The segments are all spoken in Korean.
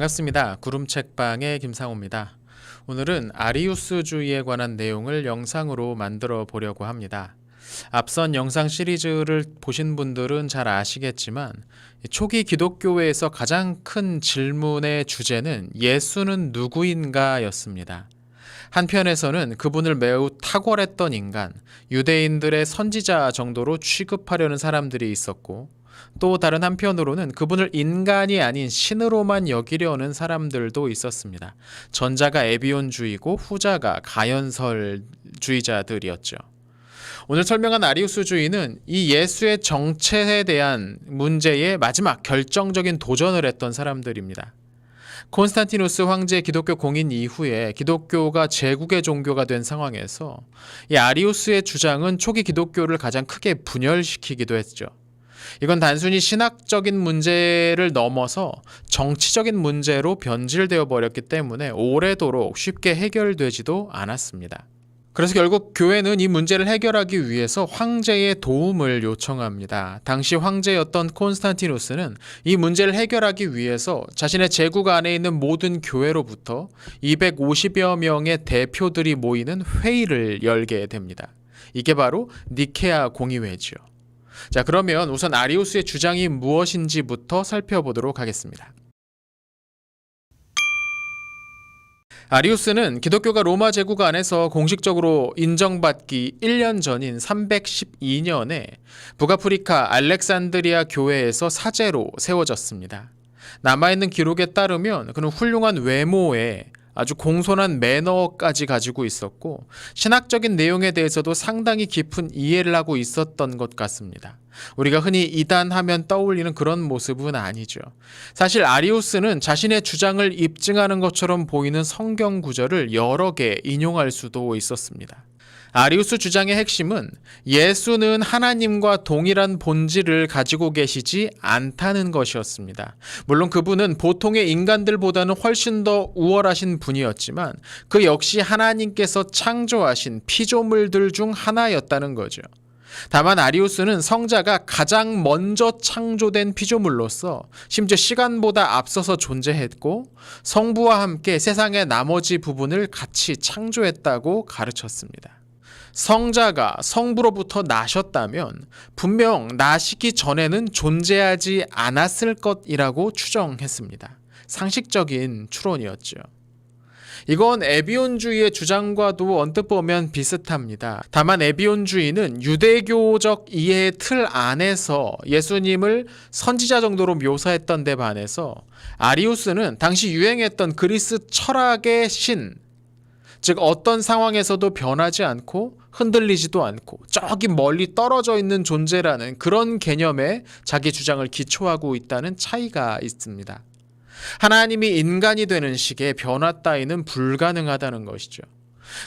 반갑습니다. 구름책방의 김상호입니다. 오늘은 아리우스주의에 관한 내용을 영상으로 만들어 보려고 합니다. 앞선 영상 시리즈를 보신 분들은 잘 아시겠지만 초기 기독교회에서 가장 큰 질문의 주제는 예수는 누구인가 였습니다. 한편에서는 그분을 매우 탁월했던 인간, 유대인들의 선지자 정도로 취급하려는 사람들이 있었고, 또 다른 한편으로는 그분을 인간이 아닌 신으로만 여기려는 사람들도 있었습니다. 전자가 에비온주의고 후자가 가연설주의자들이었죠. 오늘 설명한 아리우스주의는 이 예수의 정체에 대한 문제에 마지막 결정적인 도전을 했던 사람들입니다. 콘스탄티누스 황제 기독교 공인 이후에 기독교가 제국의 종교가 된 상황에서 이 아리우스의 주장은 초기 기독교를 가장 크게 분열시키기도 했죠. 이건 단순히 신학적인 문제를 넘어서 정치적인 문제로 변질되어 버렸기 때문에 오래도록 쉽게 해결되지도 않았습니다. 그래서 결국 교회는 이 문제를 해결하기 위해서 황제의 도움을 요청합니다. 당시 황제였던 콘스탄티누스는 이 문제를 해결하기 위해서 자신의 제국 안에 있는 모든 교회로부터 250여 명의 대표들이 모이는 회의를 열게 됩니다. 이게 바로 니케아 공의회지요. 자, 그러면 우선 아리우스의 주장이 무엇인지부터 살펴보도록 하겠습니다. 아리우스는 기독교가 로마 제국 안에서 공식적으로 인정받기 1년 전인 312년에 북아프리카 알렉산드리아 교회에서 사제로 세워졌습니다. 남아있는 기록에 따르면 그는 훌륭한 외모에 아주 공손한 매너까지 가지고 있었고 신학적인 내용에 대해서도 상당히 깊은 이해를 하고 있었던 것 같습니다. 우리가 흔히 이단하면 떠올리는 그런 모습은 아니죠. 사실 아리우스는 자신의 주장을 입증하는 것처럼 보이는 성경 구절을 여러 개 인용할 수도 있었습니다. 아리우스 주장의 핵심은 예수는 하나님과 동일한 본질을 가지고 계시지 않다는 것이었습니다. 물론 그분은 보통의 인간들보다는 훨씬 더 우월하신 분이었지만 그 역시 하나님께서 창조하신 피조물들 중 하나였다는 거죠. 다만 아리우스는 성자가 가장 먼저 창조된 피조물로서 심지어 시간보다 앞서서 존재했고 성부와 함께 세상의 나머지 부분을 같이 창조했다고 가르쳤습니다. 성자가 성부로부터 나셨다면 분명 나시기 전에는 존재하지 않았을 것이라고 추정했습니다. 상식적인 추론이었죠. 이건 에비온주의의 주장과도 언뜻 보면 비슷합니다. 다만 에비온주의는 유대교적 이해의 틀 안에서 예수님을 선지자 정도로 묘사했던 데 반해서 아리우스는 당시 유행했던 그리스 철학의 신, 즉 어떤 상황에서도 변하지 않고 흔들리지도 않고 저기 멀리 떨어져 있는 존재라는 그런 개념에 자기 주장을 기초하고 있다는 차이가 있습니다. 하나님이 인간이 되는 식의 변화 따위는 불가능하다는 것이죠.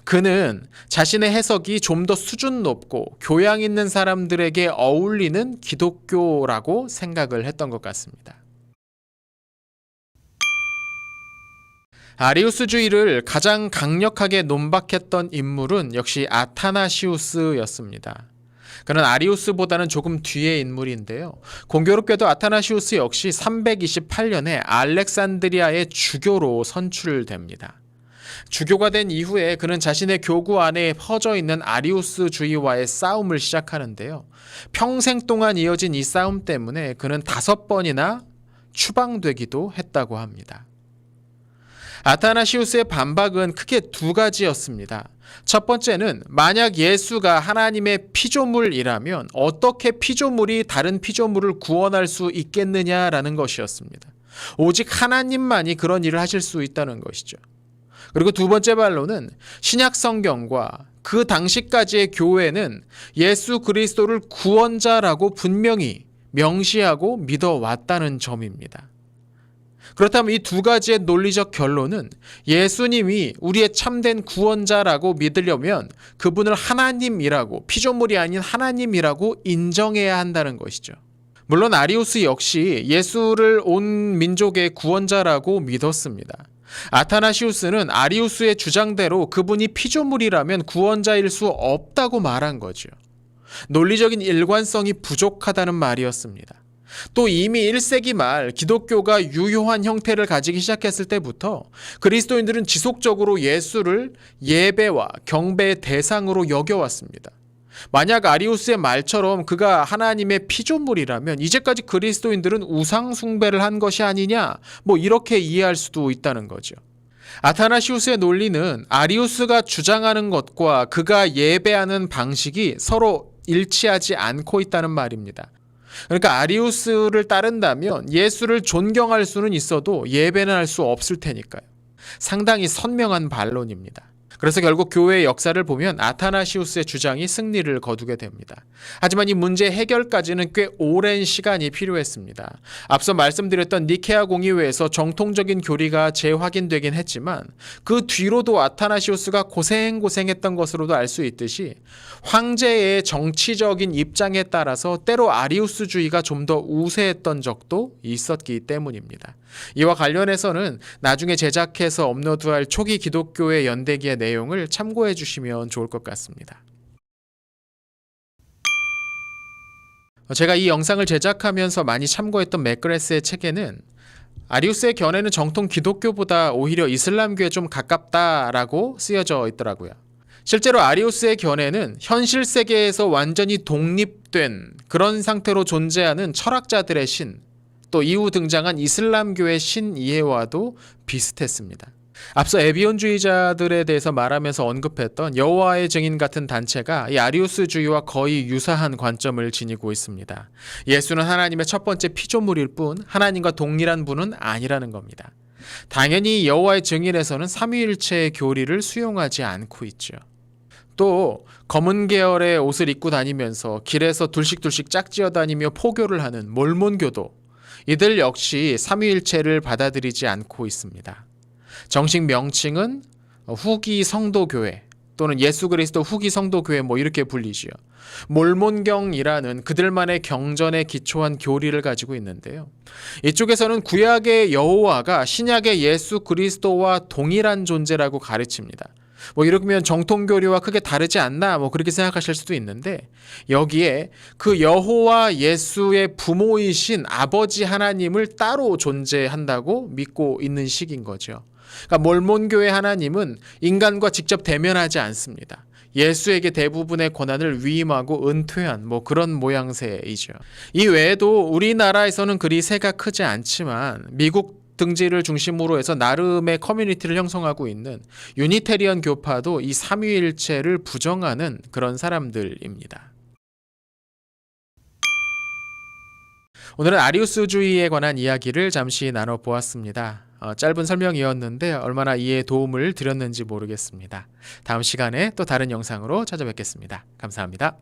그는 자신의 해석이 좀 더 수준 높고 교양 있는 사람들에게 어울리는 기독교라고 생각을 했던 것 같습니다. 아리우스주의를 가장 강력하게 논박했던 인물은 역시 아타나시우스였습니다. 그는 아리우스보다는 조금 뒤의 인물인데요. 공교롭게도 아타나시우스 역시 328년에 알렉산드리아의 주교로 선출됩니다. 주교가 된 이후에 그는 자신의 교구 안에 퍼져 있는 아리우스주의와의 싸움을 시작하는데요. 평생 동안 이어진 이 싸움 때문에 그는 5번이나 추방되기도 했다고 합니다. 아타나시우스의 반박은 크게 두 가지였습니다. 첫 번째는 만약 예수가 하나님의 피조물이라면 어떻게 피조물이 다른 피조물을 구원할 수 있겠느냐라는 것이었습니다. 오직 하나님만이 그런 일을 하실 수 있다는 것이죠. 그리고 두 번째 반론은 신약 성경과 그 당시까지의 교회는 예수 그리스도를 구원자라고 분명히 명시하고 믿어왔다는 점입니다. 그렇다면 이 두 가지의 논리적 결론은 예수님이 우리의 참된 구원자라고 믿으려면 그분을 하나님이라고, 피조물이 아닌 하나님이라고 인정해야 한다는 것이죠. 물론 아리우스 역시 예수를 온 민족의 구원자라고 믿었습니다. 아타나시우스는 아리우스의 주장대로 그분이 피조물이라면 구원자일 수 없다고 말한 거죠. 논리적인 일관성이 부족하다는 말이었습니다. 또 이미 1세기 말 기독교가 유효한 형태를 가지기 시작했을 때부터 그리스도인들은 지속적으로 예수를 예배와 경배의 대상으로 여겨왔습니다. 만약 아리우스의 말처럼 그가 하나님의 피조물이라면 이제까지 그리스도인들은 우상 숭배를 한 것이 아니냐, 이렇게 이해할 수도 있다는 거죠. 아타나시우스의 논리는 아리우스가 주장하는 것과 그가 예배하는 방식이 서로 일치하지 않고 있다는 말입니다. 그러니까 아리우스를 따른다면 예수를 존경할 수는 있어도 예배는 할 수 없을 테니까요. 상당히 선명한 반론입니다. 그래서 결국 교회의 역사를 보면 아타나시우스의 주장이 승리를 거두게 됩니다. 하지만 이 문제 해결까지는 꽤 오랜 시간이 필요했습니다. 앞서 말씀드렸던 니케아 공의회에서 정통적인 교리가 재확인되긴 했지만 그 뒤로도 아타나시우스가 고생했던 것으로도 알 수 있듯이 황제의 정치적인 입장에 따라서 때로 아리우스주의가 좀 더 우세했던 적도 있었기 때문입니다. 이와 관련해서는 나중에 제작해서 업로드할 초기 기독교의 연대기의 내용을 참고해 주시면 좋을 것 같습니다. 제가 이 영상을 제작하면서 많이 참고했던 맥그레스의 책에는 아리우스의 견해는 정통 기독교보다 오히려 이슬람교에 좀 가깝다라고 쓰여져 있더라고요. 실제로 아리우스의 견해는 현실 세계에서 완전히 독립된 그런 상태로 존재하는 철학자들의 신, 또 이후 등장한 이슬람교의 신 이해와도 비슷했습니다. 앞서 에비온주의자들에 대해서 말하면서 언급했던 여호와의 증인 같은 단체가 이 아리우스주의와 거의 유사한 관점을 지니고 있습니다. 예수는 하나님의 첫 번째 피조물일 뿐 하나님과 동일한 분은 아니라는 겁니다. 당연히 여호와의 증인에서는 삼위일체의 교리를 수용하지 않고 있죠. 또 검은 계열의 옷을 입고 다니면서 길에서 둘씩둘씩 짝지어 다니며 포교를 하는 몰몬교도 이들 역시 삼위일체를 받아들이지 않고 있습니다. 정식 명칭은 후기 성도교회 또는 예수 그리스도 후기 성도교회 이렇게 불리지요. 몰몬경이라는 그들만의 경전에 기초한 교리를 가지고 있는데요. 이쪽에서는 구약의 여호와가 신약의 예수 그리스도와 동일한 존재라고 가르칩니다. 이러면 정통교리와 크게 다르지 않나 그렇게 생각하실 수도 있는데 여기에 그 여호와 예수의 부모이신 아버지 하나님을 따로 존재한다고 믿고 있는 식인 거죠. 그러니까 몰몬교의 하나님은 인간과 직접 대면하지 않습니다. 예수에게 대부분의 권한을 위임하고 은퇴한 그런 모양새이죠. 이 외에도 우리나라에서는 그리 세가 크지 않지만 미국 등지를 중심으로 해서 나름의 커뮤니티를 형성하고 있는 유니테리언 교파도 이 삼위일체를 부정하는 그런 사람들입니다. 오늘은 아리우스주의에 관한 이야기를 잠시 나눠보았습니다. 짧은 설명이었는데 얼마나 이해에 도움을 드렸는지 모르겠습니다. 다음 시간에 또 다른 영상으로 찾아뵙겠습니다. 감사합니다.